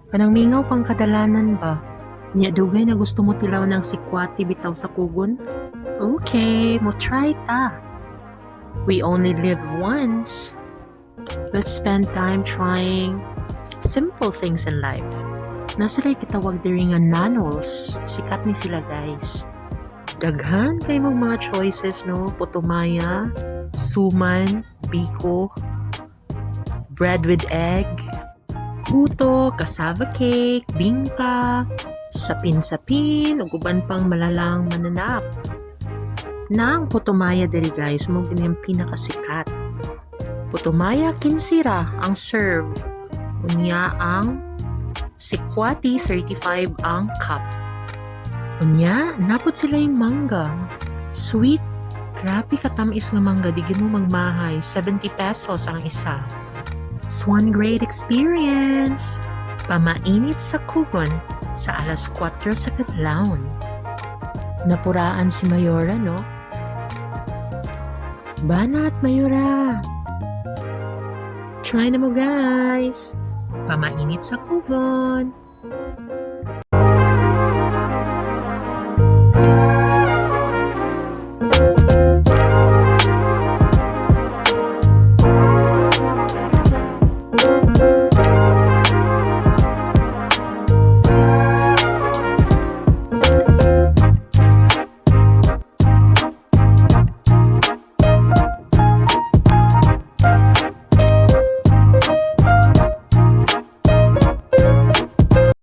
Kanang mingaw pang kadalanan ba? Nya dugay na gusto mo tilaw ng sikwati bitaw sa kugon? Okay, mo try ta. We only live once. Let's spend time trying simple things in life. Nasalay kitawag diri nga nanols. Sikat ni sila guys. Daghan kay mong mga choices no, putumaya, suman, biko, bread with egg, puto, cassava cake, bingka, sapin-sapin, ug uban pang malalang mananap. Na ang putumaya diri guys, mo gini ang pinakasikat. Putumaya kinsira ang serve. Unya ang sikwati 35 ang cup. Unya, napot sila yung mangga. Sweet. Grabe katamis nga mangga, di mo magmahay. 70 pesos ang isa. It's one great experience. Pamainit sa kugon sa alas 4 sa kadlawon. Napuraan si Mayora, no? Banat, Mayora! Try na mo guys! Pamainit sa kugon!